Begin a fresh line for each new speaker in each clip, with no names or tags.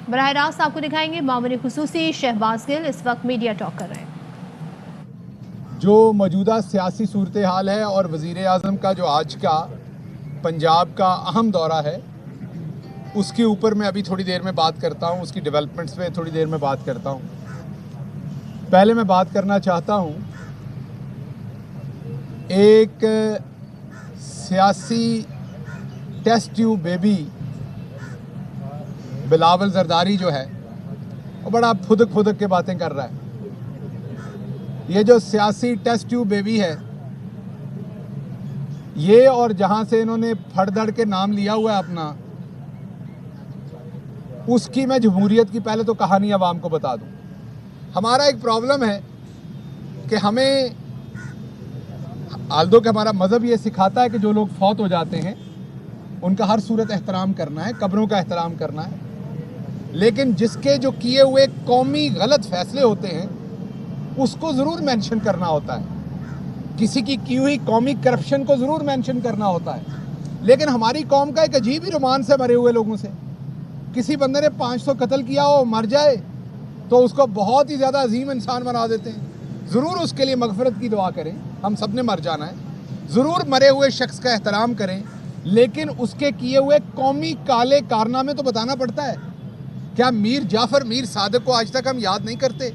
براہ راست آپ کو دکھائیں گے معاون خصوصی شہباز گل اس وقت میڈیا ٹاک کر رہے ہیں۔
جو موجودہ سیاسی صورتحال ہے اور وزیر اعظم کا جو آج کا پنجاب کا اہم دورہ ہے اس کے اوپر میں ابھی تھوڑی دیر میں بات کرتا ہوں، اس کی ڈیولپمنٹس پہ تھوڑی دیر میں بات کرتا ہوں۔ پہلے میں بات کرنا چاہتا ہوں ایک سیاسی test tube baby Bilawal Zardari جو ہے وہ بڑا پھدک پھدک کے باتیں کر رہا ہے۔ یہ جو سیاسی ٹیسٹ ٹیوب بیبی ہے یہ اور جہاں سے انہوں نے پھڑ دڑ کے نام لیا ہوا ہے اپنا، اس کی میں جمہوریت کی پہلے تو کہانی عوام کو بتا دوں۔ ہمارا ایک پرابلم ہے کہ ہمیں آلدو کہ ہمارا مذہب یہ سکھاتا ہے کہ جو لوگ فوت ہو جاتے ہیں ان کا ہر صورت احترام کرنا ہے، قبروں کا احترام کرنا ہے، لیکن جس کے جو کیے ہوئے قومی غلط فیصلے ہوتے ہیں اس کو ضرور مینشن کرنا ہوتا ہے، کسی کی ہوئی قومی کرپشن کو ضرور مینشن کرنا ہوتا ہے۔ لیکن ہماری قوم کا ایک عجیب ہی رومانس ہے مرے ہوئے لوگوں سے۔ کسی بندے نے 500 قتل کیا ہو مر جائے تو اس کو بہت ہی زیادہ عظیم انسان بنا دیتے ہیں۔ ضرور اس کے لیے مغفرت کی دعا کریں، ہم سب نے مر جانا ہے، ضرور مرے ہوئے شخص کا احترام کریں، لیکن اس کے کیے ہوئے قومی کالے کارنامے تو بتانا پڑتا ہے۔ کیا میر جعفر میر صادق کو آج تک ہم یاد نہیں کرتے؟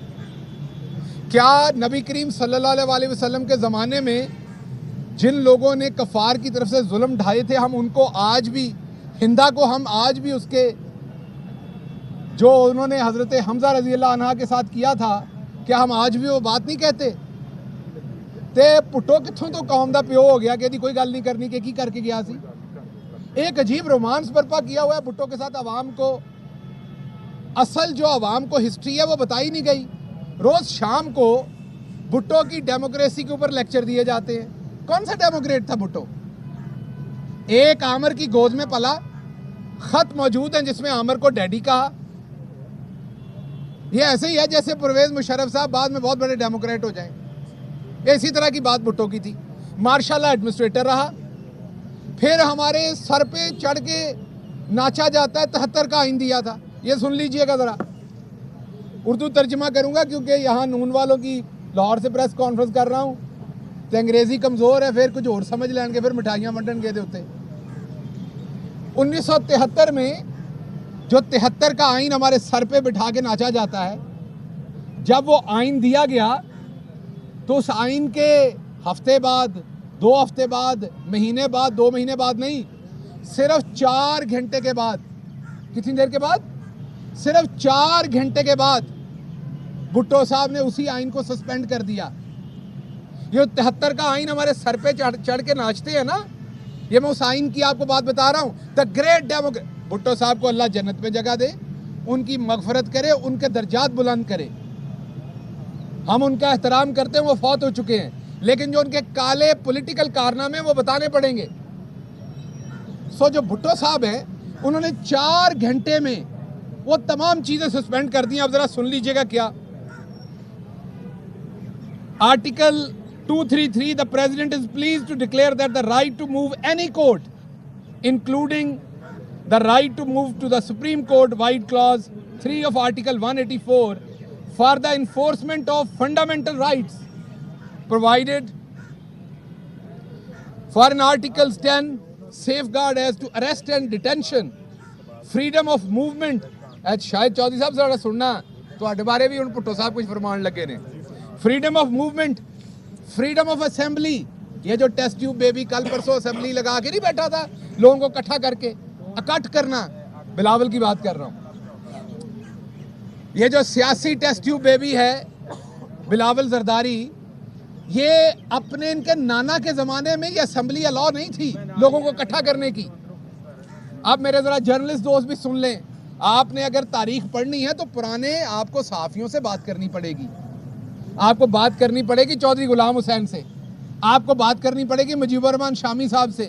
کیا نبی کریم صلی اللہ علیہ وسلم کے زمانے میں جن لوگوں نے کفار کی طرف سے ظلم ڈھائے تھے ہم ان کو آج بھی، ہندا کو ہم آج بھی اس کے جو انہوں نے حضرت حمزہ رضی اللہ عنہ کے ساتھ کیا تھا، کیا ہم آج بھی وہ بات نہیں کہتے؟ تے پٹو کتھوں تو قوم دا پیو ہو گیا کہ دی کوئی گل نہیں کرنی کہ کی کر کے گیا سی۔ ایک عجیب رومانس برپا کیا ہوا ہے بھٹو کے ساتھ عوام کو، اصل جو عوام کو ہسٹری ہے وہ بتائی نہیں گئی۔ روز شام کو بھٹو کی ڈیموکریسی کے اوپر لیکچر دیے جاتے ہیں۔ کون سا ڈیموکریٹ تھا بھٹو؟ ایک عامر کی گود میں پلا، خط موجود ہیں جس میں عامر کو ڈیڈی کہا۔ یہ ایسے ہی ہے جیسے پرویز مشرف صاحب بعد میں بہت بڑے ڈیموکریٹ ہو جائیں۔ اسی طرح کی بات بھٹو کی تھی۔ مارشل ایڈمنسٹریٹر رہا، پھر ہمارے سر پہ چڑھ کے ناچا جاتا ہے 73 کا آئین دیا تھا۔ یہ سن لیجئے گا ذرا، اردو ترجمہ کروں گا کیونکہ یہاں نون والوں کی لاہور سے پریس کانفرنس کر رہا ہوں تو انگریزی کمزور ہے، پھر کچھ اور سمجھ لیں گے، پھر مٹھائیاں بنٹن گے ہوتے۔ 1973 میں جو 73 کا آئین ہمارے سر پہ بٹھا کے ناچا جاتا ہے، جب وہ آئین دیا گیا تو اس آئین کے ہفتے بعد، 2 ہفتے بعد، مہینے بعد، 2 مہینے بعد نہیں، صرف 4 گھنٹے کے بعد، کتنی دیر کے بعد؟ صرف 4 گھنٹے کے بعد بھٹو صاحب نے اسی آئین کو سسپینڈ کر دیا۔ یہ 73 کا آئین ہمارے سر پہ چڑھ کے ناچتے ہیں نا، یہ میں اس آئین کی آپ کو بات بتا رہا ہوں۔ دا گریٹ ڈیموکریٹ، بھٹو صاحب کو اللہ جنت میں جگہ دے، ان کی مغفرت کرے، ان کے درجات بلند کرے۔ ہم ان کا احترام کرتے ہیں، وہ فوت ہو چکے ہیں، لیکن جو ان کے کالے پولیٹیکل کارنامے وہ بتانے پڑیں گے۔ جو بھٹو صاحب ہیں انہوں نے 4 گھنٹے میں وہ تمام چیزیں سسپینڈ کر دی ہیں۔ اب ذرا سن لیجئے گا کیا article 233 the president is pleased to declare that the right to move any court including the right to move to the Supreme Court wide clause 3 of article 184 for the enforcement of fundamental rights provided for in articles 10 safeguard as to arrest and detention, freedom of movement. شاید چودھری صاحب ذرا سننا تو بارے بھی ان پٹو صاحب کچھ فرمان لگے نے۔ Freedom of movement, freedom of assembly, یہ جو ٹیسٹ ٹیوب بیبی کل پرسوں اسمبلی لگا کے نہیں بیٹھا تھا لوگوں کو اکٹھا کر کے اکٹھ کرنا، بلاول کی بات کر رہا ہوں۔ یہ جو سیاسی ٹیسٹ ٹیوب بیبی ہے بلاول زرداری، یہ اپنے ان کے نانا کے زمانے میں یہ اسمبلی الاؤ نہیں تھی لوگوں کو اکٹھا کرنے کی۔ اب میرے ذرا جرنلسٹ دوست بھی سن لیں، آپ نے اگر تاریخ پڑھنی ہے تو پرانے آپ کو صحافیوں سے بات کرنی پڑے گی، آپ کو بات کرنی پڑے گی چودھری غلام حسین سے، آپ کو بات کرنی پڑے گی مجیب الرحمان شامی صاحب سے،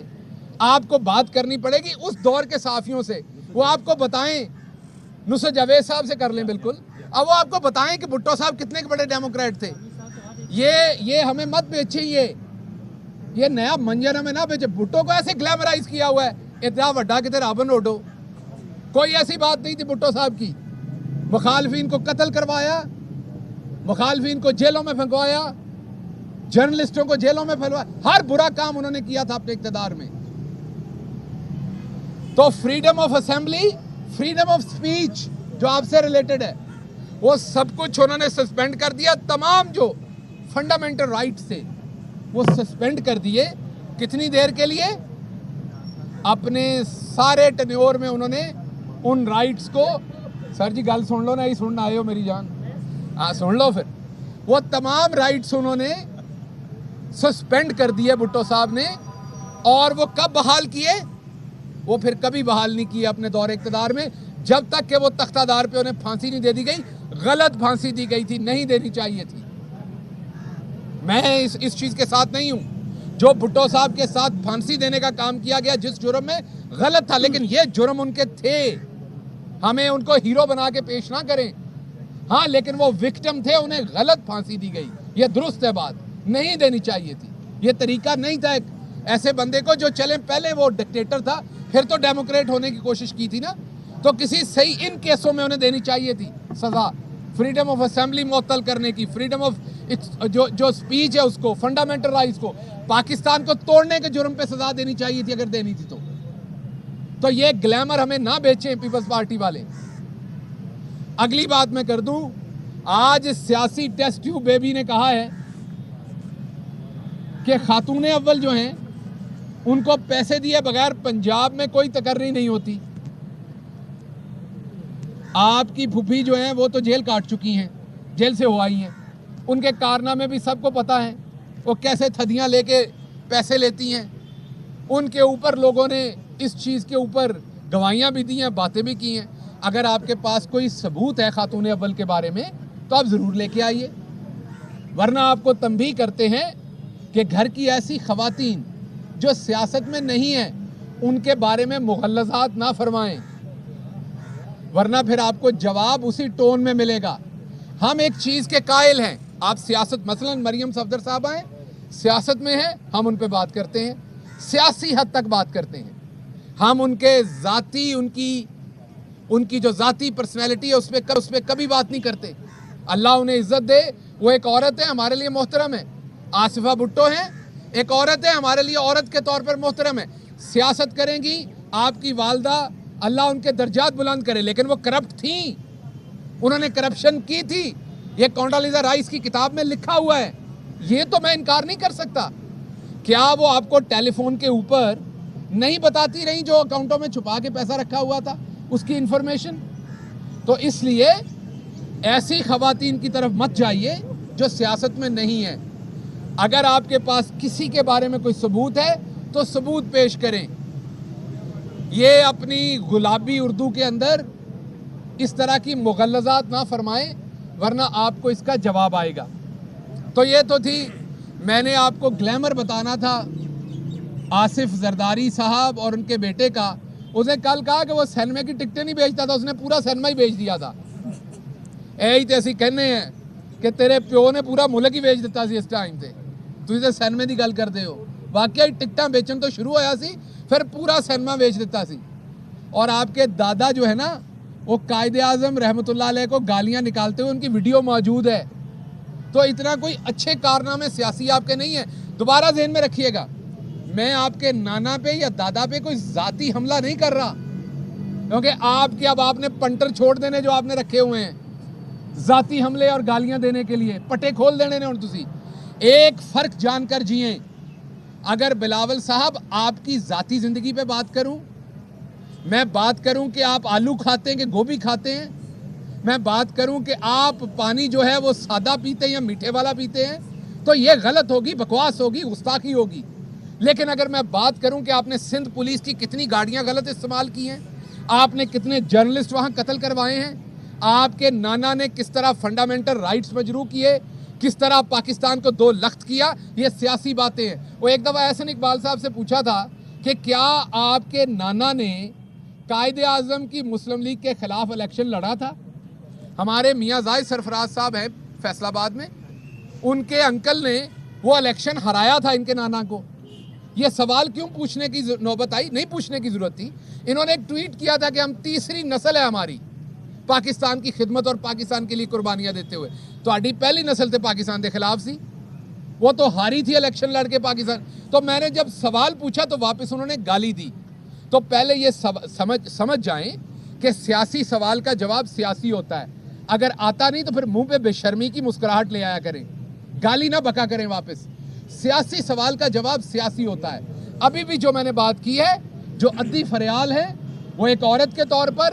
آپ کو بات کرنی پڑے گی اس دور کے صحافیوں سے، وہ آپ کو بتائیں، نصرت جاوید صاحب سے کر لیں بالکل، اب وہ آپ کو بتائیں کہ بھٹو صاحب کتنے کے بڑے ڈیموکریٹ تھے۔ یہ ہمیں مت بیچے، یہ نیا منجر ہمیں نہ بیچے۔ بھٹو کو ایسے گلیمرائز کیا ہوا ہے اتنا وڈا کہ رابن روڈو، کوئی ایسی بات نہیں تھی بھٹو صاحب کی۔ मुखालफिन को कत्ल करवाया, मुखालफिन को जेलों में फंसवाया, जर्नलिस्टों को जेलों में फंसवाया, हर बुरा काम उन्होंने किया था अपने इक़्तिदार में। तो freedom of assembly, freedom of speech जो आपसे रिलेटेड है, वो सब कुछ उन्होंने सस्पेंड कर दिया। तमाम जो फंडामेंटल राइट्स थे वो सस्पेंड कर दिए। कितनी देर के लिए? अपने सारे टेन्योर में उन्होंने उन राइट्स को, सर जी गल सुन लो ना, ही सुनना आए हो मेरी जान, हाँ सुन लो फिर, वो तमाम राइट्स उन्होंने सस्पेंड कर दिए भुट्टो साहब ने। और वो कब बहाल किए? वो फिर कभी बहाल नहीं किए अपने दौरे इक़्तिदार में, जब तक कि वो तख्तादार पे उन्हें फांसी नहीं दे दी गई। गलत फांसी दी गई थी, नहीं देनी चाहिए थी। मैं इस चीज़ के साथ नहीं हूँ। जो भुट्टो साहब के साथ फांसी देने का काम किया गया जिस जुर्म में, गलत था, लेकिन ये जुर्म उनके थे। हमें उनको हीरो बना के पेश ना करें। हाँ, लेकिन वो विक्टिम थे, उन्हें गलत फांसी दी गई, ये दुरुस्त है बात, नहीं देनी चाहिए थी। ये तरीका नहीं था एक ऐसे बंदे को जो चले, पहले वो डिक्टेटर था, फिर तो डेमोक्रेट होने की कोशिश की थी ना, तो किसी सही इन केसों में उन्हें देनी चाहिए थी सजा। फ्रीडम ऑफ असेंबली मुअत्तल करने की, फ्रीडम ऑफ जो स्पीच है उसको, फंडामेंटल राइट्स को, पाकिस्तान को तोड़ने के जुर्म पे सजा देनी चाहिए थी अगर देनी थी तो ये ग्लैमर हमें ना बेचें पीपल्स पार्टी वाले। अगली बात मैं कर दूं, आज सियासी टेस्ट ट्यूब बेबी ने कहा है कि खातून अव्वल जो हैं उनको पैसे दिए बगैर पंजाब में कोई तकर्री नहीं होती। आपकी फूफी जो हैं वो तो जेल काट चुकी हैं, जेल से हो आई हैं, उनके कारनामे भी सबको पता है, वो कैसे थदियां लेके पैसे लेती हैं। उनके ऊपर लोगों ने इस चीज़ के ऊपर गवाहियां भी दी हैं, बातें भी की हैं। अगर आपके पास कोई सबूत है खातून अव्वल के बारे में तो आप ज़रूर लेके आइए, वरना आपको तंबीह करते हैं कि घर की ऐसी खवातीन जो सियासत में नहीं है उनके बारे में मुग़ल्लज़ात ना फरमाएं, वरना फिर आपको जवाब उसी टोन में मिलेगा। हम एक चीज़ के कायल हैं, आप सियासत, मसलन मरियम सफदर साहब आए, सियासत में हैं, हम उन पे बात करते हैं, सियासी हद तक बात करते हैं। हम उनके ज़ाती, उनकी जो ज़ाती पर्सनैलिटी है उस पर कभी बात नहीं करते। अल्लाह उन्हें इज़्ज़त दे, वो एक औरत है, हमारे लिए मोहतरम है। आसिफा भुट्टो हैं, एक औरत है, हमारे लिए औरत के तौर पर मोहतरम है। सियासत करेंगी आपकी वालदा, अल्लाह उनके दर्जात बुलंद करे, लेकिन वो करप्ट थी, उन्होंने करप्शन की थी। ये कॉन्डोलीज़ा राइस की किताब में लिखा हुआ है, ये तो मैं इनकार नहीं कर सकता। क्या वो आपको टेलीफोन के ऊपर नहीं बताती रही जो अकाउंटों में छुपा के पैसा रखा हुआ था, उसकी इंफॉर्मेशन? तो इसलिए ऐसी खवातीन की तरफ मत जाइए जो सियासत में नहीं है। अगर आपके पास किसी के बारे में कोई सबूत है तो सबूत पेश करें। ये अपनी गुलाबी उर्दू के अंदर इस तरह की मुग़ल्लज़ात ना फरमाएं, वरना आपको इसका जवाब आएगा। तो ये तो थी, मैंने आपको ग्लैमर बताना था आसिफ जरदारी साहब और उनके बेटे का। उसने कल कहा कि वो सिनेमा की टिकटें नहीं बेचता था, उसने पूरा सिनेमा ही बेच दिया था। यही तो असी कहने हैं कि तेरे प्यो ने पूरा मुल्क ही बेच दिता सी इस टाइम से, तुसीं तो सिनेमा की गल करते हो। वाकई टिकटां बेचन तो शुरू होया सी, फिर पूरा सिनेमा बेच दिता सी। और आपके दादा जो है ना, वो कायदे आज़म रहमतुल्लाह अलैह को गालियाँ निकालते हुए उनकी वीडियो मौजूद है। तो इतना कोई अच्छे कारनामे सियासी आपके नहीं है। दोबारा ज़हन में रखिएगा, मैं आपके नाना पे या दादा पे कोई ज़ाती हमला नहीं कर रहा, क्योंकि आपने पंटर छोड़ देने जो आपने रखे हुए हैं ज़ाती हमले और गालियां देने के लिए, पटे खोल देने ने। और तुसी एक फ़र्क जानकर जिए। अगर बिलावल साहब आपकी ज़ाती ज़िंदगी पे बात करूं, मैं बात करूं कि आप आलू खाते हैं कि गोभी खाते हैं, मैं बात करूं कि आप पानी जो है वो सादा पीते हैं या मीठे वाला पीते हैं, तो ये गलत होगी, बकवास होगी, गुस्ताखी होगी। लेकिन अगर मैं बात करूं कि आपने सिंध पुलिस की कितनी गाड़ियां गलत इस्तेमाल की हैं, आपने कितने जर्नलिस्ट वहां कत्ल करवाए हैं, आपके नाना ने किस तरह फंडामेंटल राइट्स मजरू किए, किस तरह पाकिस्तान को दो लख्त किया, ये सियासी बातें हैं। वो एक दफ़ा एहसन इकबाल साहब से पूछा था कि क्या आपके नाना ने कायदे आज़म की मुस्लिम लीग के ख़िलाफ़ इलेक्शन लड़ा था? हमारे मियाँ जाहिद सरफराज साहब हैं फैसलाबाद में, उनके अंकल ने वो इलेक्शन हराया था इनके नाना को। ये सवाल क्यों पूछने की नौबत आई? नहीं पूछने की ज़रूरत थी। इन्होंने एक ट्वीट किया था कि हम तीसरी नस्ल है हमारी, पाकिस्तान की खिदमत और पाकिस्तान के लिए कुर्बानियां देते हुए। ਤੁਹਾਡੀ ਪਹਿਲੀ ਨਸਲ ਤੇ पाकिस्तान के खिलाफ सी, वो तो हारी थी इलेक्शन लड़के पाकिस्तान। तो मैंने जब सवाल पूछा तो वापस उन्होंने गाली दी। तो पहले ये समझ जाएं कि सियासी सवाल का जवाब सियासी होता है। अगर आता नहीं तो फिर मुंह पे बेशर्मी की मुस्कुराहट ले आया करें, गाली ना बका करें वापस। सियासी सवाल का जवाब सियासी होता है। अभी भी जो मैंने बात की है, जो अद्दी फरियाल है, वो एक औरत के तौर पर,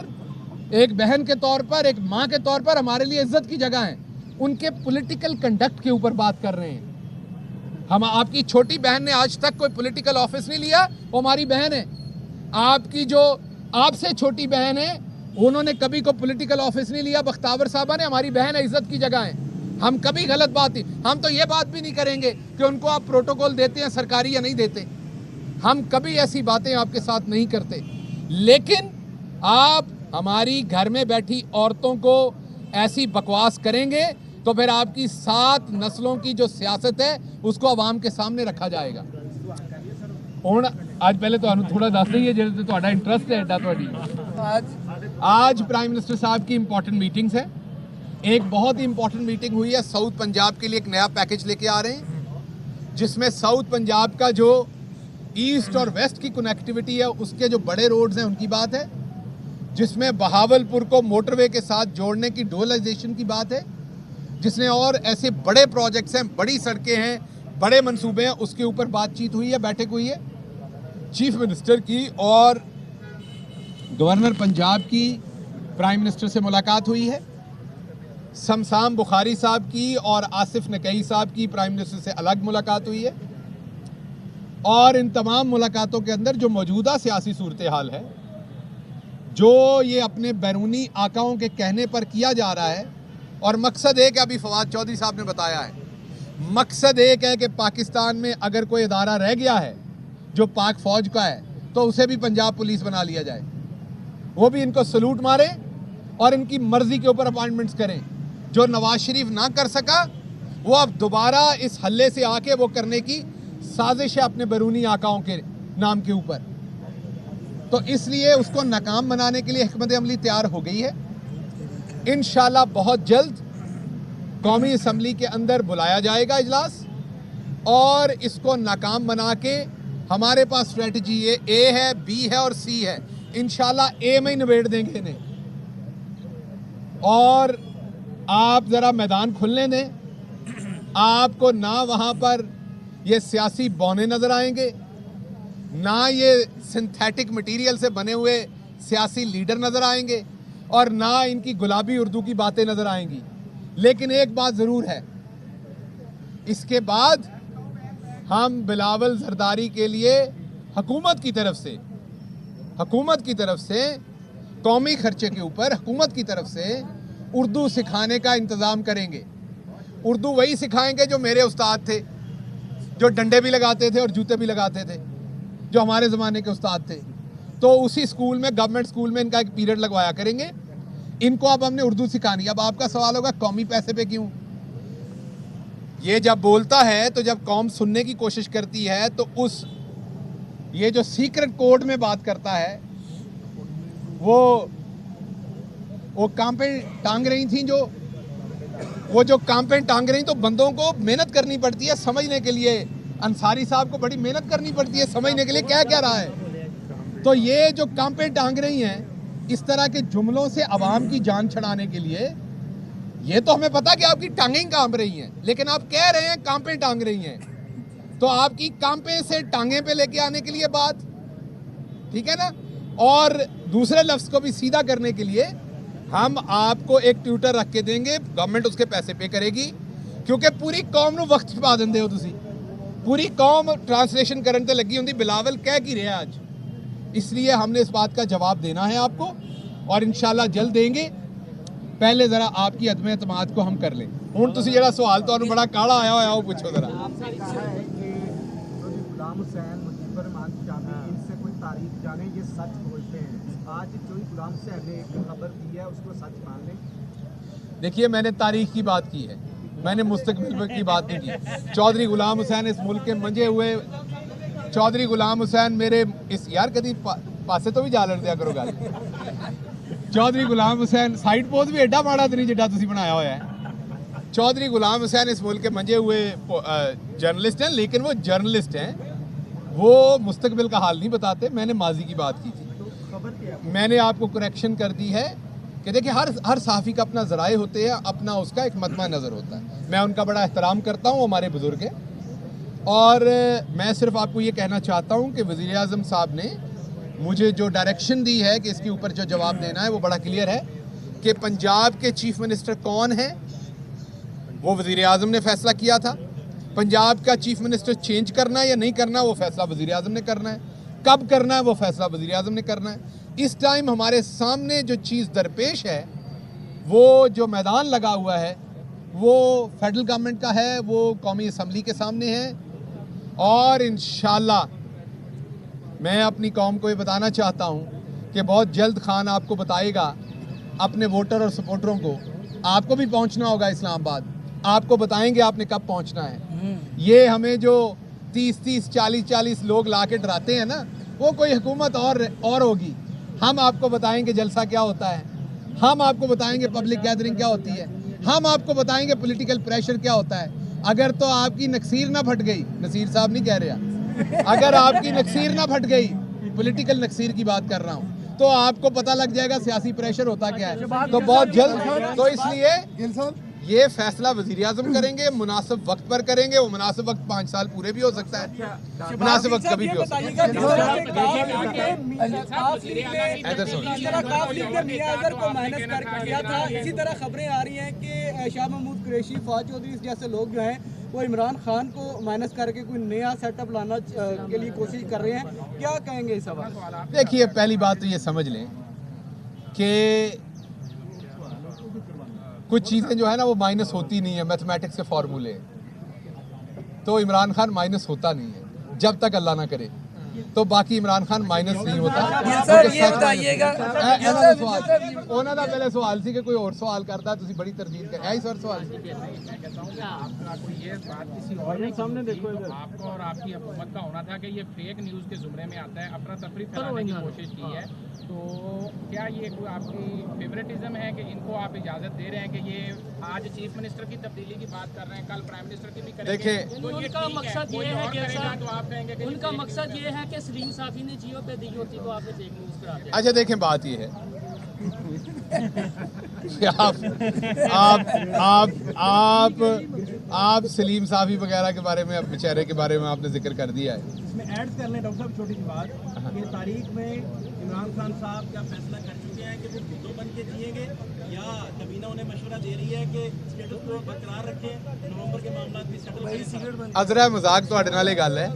एक बहन के तौर पर, एक माँ के तौर पर हमारे लिए इज्जत की जगह है। उनके पॉलिटिकल कंडक्ट के ऊपर बात कर रहे हैं। हम, आपकी छोटी बहन ने आज तक कोई पॉलिटिकल ऑफिस नहीं लिया, वो हमारी बहन है। आपकी जो आपसे छोटी बहन है, उन्होंने कभी कोई पॉलिटिकल ऑफिस नहीं लिया, बख्तावर साहबा ने, हमारी बहन है, इज्जत की जगह है। हम कभी गलत बात नहीं, हम तो ये बात भी नहीं करेंगे कि उनको आप प्रोटोकॉल देते हैं सरकारी या नहीं देते। हम कभी ऐसी बातें आपके साथ नहीं करते। लेकिन आप हमारी घर में बैठी औरतों को ऐसी बकवास करेंगे तो फिर आपकी 7 नस्लों की जो सियासत है उसको आवाम के सामने रखा जाएगा। ਹੁਣ ਅੱਜ ਪਹਿਲੇ ਤੁਹਾਨੂੰ ਥੋੜਾ ਦੱਸ ਦਈਏ ਜਿਹੜੇ ਤੇ ਤੁਹਾਡਾ ਇੰਟਰਸਟ ਹੈ ਐਡਾ ਤੁਹਾਡੀ आज प्राइम मिनिस्टर साहब की इंपॉर्टेंट मीटिंग्स है। एक बहुत ही इंपॉर्टेंट मीटिंग हुई है, साउथ पंजाब के लिए एक नया पैकेज लेके आ रहे हैं जिसमें साउथ पंजाब का जो ईस्ट और वेस्ट की कनेक्टिविटी है उसके जो बड़े रोड्स हैं उनकी बात है, जिसमें बहावलपुर को मोटरवे के साथ जोड़ने की डुअलाइजेशन की बात है, जिसने और ऐसे बड़े प्रोजेक्ट्स हैं, बड़ी सड़कें हैं, बड़े मंसूबे हैं, उसके ऊपर बातचीत हुई है, बैठक हुई है चीफ मिनिस्टर की और गवर्नर पंजाब की प्राइम मिनिस्टर से मुलाकात हुई है। शमशाम बुखारी साहब की और आसिफ नकई साहब की प्राइम मिनिस्टर से अलग मुलाकात हुई है। और इन तमाम मुलाकातों के अंदर जो मौजूदा सियासी सूरत हाल है, जो ये अपने बैरूनी आकाओं के कहने पर किया जा रहा है, और मकसद एक है, अभी फवाद चौधरी साहब ने बताया है, मकसद एक है कि पाकिस्तान में अगर कोई इदारा रह गया है जो पाक फौज का है तो उसे भी पंजाब पुलिस बना लिया जाए, वो भी इनको सलूट मारे और इनकी मर्जी के ऊपर अपॉइंटमेंट्स करें। जो नवाज शरीफ ना कर सका वो अब दोबारा इस हल्ले से आके वो करने की साजिश है अपने बैरूनी आकाओं के नाम के ऊपर। तो इसलिए उसको नाकाम बनाने के लिए हिकमत अमली तैयार हो गई है। इंशाल्लाह बहुत जल्द कौमी असम्बली के अंदर बुलाया जाएगा इजलास और इसको नाकाम बना के हमारे पास स्ट्रेटजी ए है, बी है और सी है। इंशाल्लाह ए में ही निबेड़ देंगे इन्हें। और आप ज़रा मैदान खुलने दें, आपको ना वहाँ पर ये सियासी बौने नज़र आएंगे, ना ये सिंथेटिक मटेरियल से बने हुए सियासी लीडर नज़र आएंगे और ना इनकी गुलाबी उर्दू की बातें नज़र आएंगी। लेकिन एक बात ज़रूर है, इसके बाद हम बिलावल जरदारी के लिए हुकूमत की तरफ से कौमी खर्चे के ऊपर हुकूमत की तरफ से उर्दू सिखाने का इंतज़ाम करेंगे। उर्दू वही सिखाएंगे जो मेरे उस्ताद थे, जो डंडे भी लगाते थे और जूते भी लगाते थे, जो हमारे ज़माने के उस्ताद थे। तो उसी स्कूल में, गवर्नमेंट स्कूल में इनका एक पीरियड लगवाया करेंगे। इनको अब हमने उर्दू सिखानी। अब आपका सवाल होगा कौमी पैसे पे क्यों? ये जब बोलता है तो जब कौम सुनने की कोशिश करती है तो ये जो सीक्रेट कोड में बात करता है वो काम पे टांग रही थी, जो काम पे टांग रही, तो बंदों को मेहनत करनी पड़ती है समझने के लिए। अंसारी साहब को बड़ी मेहनत करनी पड़ती है समझने के लिए क्या क्या रहा है। तो ये जो काम पे टांग रही हैं इस तरह के जुमलों से आवाम की जान छड़ाने के लिए, ये तो हमें पता कि आपकी टांगें कांप रही हैं, लेकिन आप कह रहे हैं कांपे टांग रही हैं, तो आपकी कांपे से टांगे पे लेके आने के लिए बात ठीक है ना। और दूसरे लफ्ज़ को भी सीधा करने के लिए हम आपको एक ट्यूटर रख के देंगे, गवर्नमेंट उसके पैसे पे करेगी, क्योंकि पूरी कौम नूं वक्त पा देंदे हो तुसी। पूरी कौम ट्रांसलेशन करने ते लगी होंदी, बिलावल कह की रहा आज। इसलिए हमने इस बात का जवाब देना है आपको और इंशाल्लाह जल्द देंगे। पहले ज़रा आपकी अदम एतमाद को हम कर लें। हुण तुसी जिहड़ा सवाल तुहानूं बड़ा काला आया होया वो पूछो ज़रा।
गुलाम हुसैन, मुजीबर रहमान जामी, इनसे कोई तारीफ जाने, ये सच बोलते हैं। आज जो गुलाम हुसैन ने एक खबर दी है उसको सच मान लें।
देखिए, मैंने तारीख की बात की है, मैंने मुस्तकबिल की बात नहीं की। चौधरी गुलाम हुसैन इस मुल्क के मंजे हुए चौधरी गुलाम हुसैन मेरे इस यार कभी पासे तो भी जा लड़ दिया करो गल। चौधरी गुलाम हुसैन साइड पोज भी एडा माड़ा तो नहीं जिड्डा तुसी बनाया हुआ है। चौधरी गुलाम हुसैन इस मुल्क के मंजे हुए जर्नलिस्ट हैं, लेकिन वो जर्नलिस्ट हैं, वो मुस्तकबिल का हाल नहीं बताते। मैंने माजी की बात की थी, मैंने आपको करेक्शन कर दी है कि देखिए हर सहाफ़ी का अपना ज़राए होते हैं, अपना उसका एक मतमा नज़र होता है। मैं उनका बड़ा एहतराम करता हूँ, हमारे बुज़ुर्ग हैं। और मैं सिर्फ आपको ये कहना चाहता हूँ कि वज़ीर आज़म साहब ने मुझे जो डायरेक्शन दी है कि इसके ऊपर जो जवाब देना है वो बड़ा क्लियर है कि पंजाब के चीफ मिनिस्टर कौन है वो वज़ीर आज़म ने फ़ैसला किया था। पंजाब का चीफ मिनिस्टर चेंज करना है या नहीं करना वो फ़ैसला वज़ीर आज़म ने करना है। कब करना है वो फ़ैसला वज़ीर आज़म ने करना है। इस टाइम हमारे सामने जो चीज़ दरपेश है, वो जो मैदान लगा हुआ है वो फेडरल गवर्नमेंट का है, वो कौमी असम्बली के सामने है। और इंशाअल्लाह मैं अपनी कौम को ये बताना चाहता हूँ कि बहुत जल्द खान आपको बताएगा अपने वोटर और सपोर्टरों को, आपको भी पहुँचना होगा इस्लामाबाद, आपको बताएंगे आपने कब पहुँचना है। ये हमें जो 30-30, 40-40 लोग ला के डराते हैं ना, वो कोई हुकूमत और होगी। हम आपको बताएंगे जलसा क्या होता है, हम आपको बताएंगे पब्लिक गैदरिंग क्या होती है, हम आपको बताएंगे पॉलिटिकल प्रेशर क्या होता है। अगर तो आपकी नक्सीर ना फट गई, नसीर साहब नहीं कह रहा, अगर आपकी नक्सीर ना फट गई, पॉलिटिकल नक्सीर की बात कर रहा हूँ, तो आपको पता लग जाएगा सियासी प्रेशर होता क्या है। तो बहुत जल्द, तो इसलिए ये फैसला वज़ीर आज़म करेंगे, मुनासिब वक्त पर करेंगे। वो मुनासिब वक्त 5 साल पूरे भी हो सकता है, मुनासिब वक्त कभी भी हो सकता है।
इसी तरह खबरें आ रही हैं कि शाह महमूद कुरैशी, फवाद चौधरी जैसे लोग जो हैं वो इमरान खान को माइनस करके कोई नया सेटअप लाना के लिए कोशिश कर रहे हैं। क्या कहेंगे इस सवाल?
देखिए, पहली बात तो ये समझ लें कि कुछ चीज़ें जो है ना वो माइनस होती नहीं है, मैथमेटिक्स के फॉर्मूले। तो इमरान खान माइनस होता नहीं है जब तक अल्लाह ना करे, तो बाकी इमरान खान माइनस नहीं होता। ਉਹਨਾਂ ਦਾ ਪਹਿਲੇ ਸਵਾਲ ਸੀ ਕਿ ਕੋਈ ਹੋਰ ਸਵਾਲ ਕਰਦਾ, ਤੁਸੀਂ ਬੜੀ ਤਰਦੀਦ ਕਰ ਐ ਸਰ ਸਵਾਲ ਸੀ।
आपको ये बात किसी और ने सामने देखो, आपको और आपकी हुकूमत का होना था कि ये फेक न्यूज़ के जुमरे में आता है, अपना तफरी फैलाने की कोशिश की है। तो क्या ये कोई आपकी फेवरेटिज्म है कि इनको आप इजाज़त दे रहे हैं कि ये आज चीफ मिनिस्टर की तब्दीली की बात कर रहे हैं, कल प्राइम मिनिस्टर की भी करेंगे?
देखिए,
तो ये
उनका मकसद ये है कि
तो आप कहेंगे कि
उनका मकसद ये है कि सलीम साफ़ी ने जियो पे दी होती तो आपने फेक न्यूज़ करा दिया।
अच्छा देखें, बात ये है आप सलीम साफ़ी वगैरह के बारे में, अपने चेहरे के बारे में आपने जिक्र कर दिया है।
इसमें ऐड कर लें डॉक्टर साहब छोटी सी बात, ये तारीख में इमरान खान साहब क्या फैसला कर चुके हैं कि वो भुट्टो बन के जिएंगे या नबीना उन्हें मशवरा दे रही है कि स्टेटस को बरकरार रखें, नवंबर के मामला भी सेटल करें?
अजरा मजाक ਤੁਹਾਡੇ ਨਾਲ ਇਹ ਗੱਲ ਹੈ,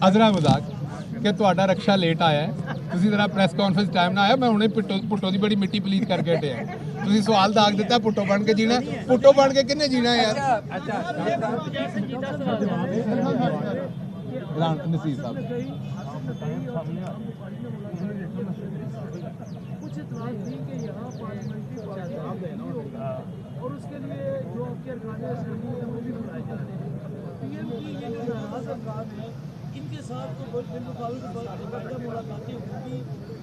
अजरा मजाक कि ਤੁਹਾਡਾ रक्षा लेट आया है, ਤੁਸੀਂ जरा प्रेस कॉन्फ्रेंस टाइम ना आया, मैं ਹੁਣੇ ਪੁੱਟੋ ਦੀ ਬੜੀ ਮਿੱਟੀ ਪਲੀਤ ਕਰਕੇ ਹਟਿਆ। ਤੁਸੀਂ ਸਵਾਲ ਦਾਗ ਦਿੱਤਾ ਪੁੱਟੋ ਬਣ ਕੇ ਜੀਣਾ, ਪੁੱਟੋ ਬਣ ਕੇ ਕਿੰਨੇ ਜੀਣਾ ਯਾਰ। ਨਸੀਰ ਸਾਹਿਬ
कुछ इतलात थी कि यहाँ पार्लियामेंट्री और उसके लिए जो आपके अरकान असेंबली है वो भी बुलाए जा रहे हैं। पीएम की ये जो नाराज अरकान है, इनके साथ तो बाकायदा मुलाकातें होंगी,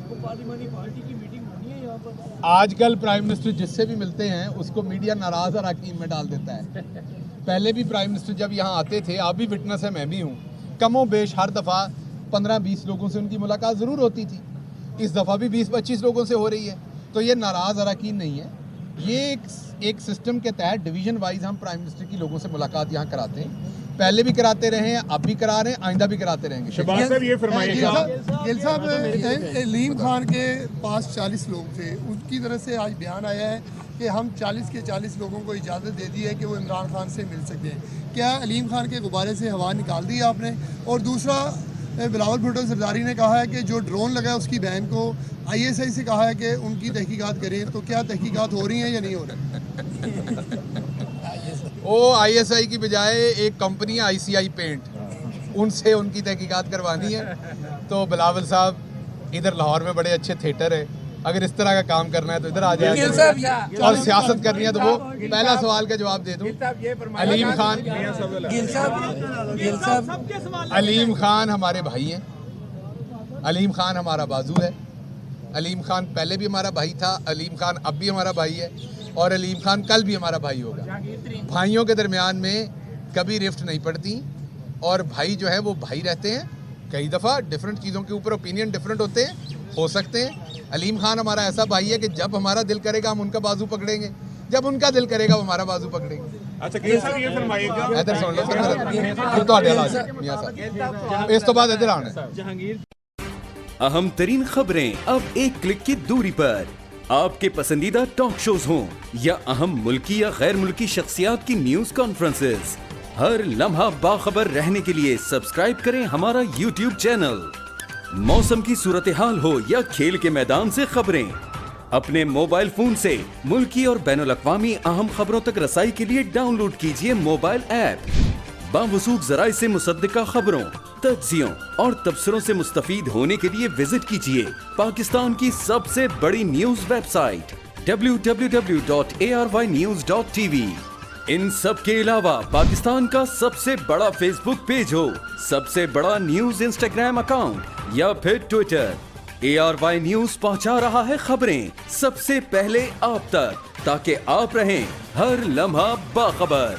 वो पार्लियामानी पार्टी की मीटिंग होनी है यहाँ पर।
आजकल प्राइम मिनिस्टर जिससे भी मिलते हैं उसको मीडिया नाराज़ और हकीम में डाल देता है। पहले भी प्राइम मिनिस्टर जब यहाँ आते थे, आप भी विटनेस है, मैं भी हूँ, कमो बेश हर दफ़ा 15-20 लोगों से उनकी मुलाकात ज़रूर होती थी। इस दफ़ा भी 20-25 लोगों से हो रही है। तो ये नाराज़ अरकान नहीं है, ये एक सिस्टम के तहत डिवीज़न वाइज हम प्राइम मिनिस्टर की लोगों से मुलाकात यहाँ कराते हैं। पहले भी कराते रहे हैं, अब भी करा रहे हैं, आइंदा भी कराते रहेंगे।
शहबाज साहब ये गिल साहब, अलीम खान के पास 40 लोग थे, उनकी तरफ से आज बयान आया है कि हम 40 के 40 लोगों को इजाज़त दे दी है कि वो इमरान खान से मिल सकें। क्या अलीम खान के गुब्बारे से हवा निकाल दी आपने? और दूसरा, बिलावल भुट्टो सरदारी ने कहा है कि जो ड्रोन लगा है उसकी बहन को ISI से कहा है कि उनकी तहकीकात करें, तो क्या तहकीकात हो रही हैं या नहीं हो रही?
वो ISI की बजाय एक कंपनी है ICI पेंट, उनसे उनकी तहकीकात करवानी है। तो बिलावल साहब इधर लाहौर में बड़े अच्छे थिएटर है, अगर इस तरह का काम करना है तो इधर आ जाए, और सियासत करनी है तो वो पहला सवाल का जवाब दे दूं। अलीम खान हमारे भाई हैं, अलीम खान हमारा बाजू है, علیم خان پہلے بھی ہمارا بھائی تھا, علیم خان اب بھی ہمارا بھائی ہے, اور علیم خان کل بھی ہمارا بھائی ہوگا. بھائیوں کے درمیان میں کبھی رفٹ نہیں پڑتی, اور بھائی جو ہے وہ بھائی رہتے ہیں. کئی دفعہ ڈفرینٹ چیزوں کے اوپر اوپینین ڈفرینٹ ہوتے ہیں, ہو سکتے ہیں. علیم خان ہمارا ایسا بھائی ہے کہ جب ہمارا دل کرے گا ہم ان کا بازو پکڑیں گے, جب ان کا دل کرے گا وہ ہمارا بازو پکڑیں گے.
اچھا گیل صاحب یہ فرمائیے گا
ادھر سن لو سر, پھر تو میاں صاحب اس تو بعد ادھر آنا ہے.
جہانگیر
اہم ترین خبریں اب ایک کلک کی دوری پر. آپ کے پسندیدہ ٹاک شوز ہوں یا اہم ملکی یا غیر ملکی شخصیات کی نیوز کانفرنسز, ہر لمحہ باخبر رہنے کے لیے سبسکرائب کریں ہمارا یوٹیوب چینل. موسم کی صورتحال ہو یا کھیل کے میدان سے خبریں, اپنے موبائل فون سے ملکی اور بین الاقوامی اہم خبروں تک رسائی کے لیے ڈاؤن لوڈ کیجیے موبائل ایپ. باوثوق ذرائع سے مصدقہ خبروں, تجزیوں اور تبصروں سے مستفید ہونے کے لیے وزٹ کیجیے پاکستان کی سب سے بڑی نیوز ویب سائٹ www.arYnews.tv. ان سب کے علاوہ پاکستان کا سب سے بڑا فیس بک پیج ہو, سب سے بڑا نیوز انسٹاگرام اکاؤنٹ یا پھر ٹویٹر, ARY نیوز پہنچا رہا ہے خبریں سب سے پہلے آپ تک, تاکہ آپ رہیں ہر لمحہ باخبر.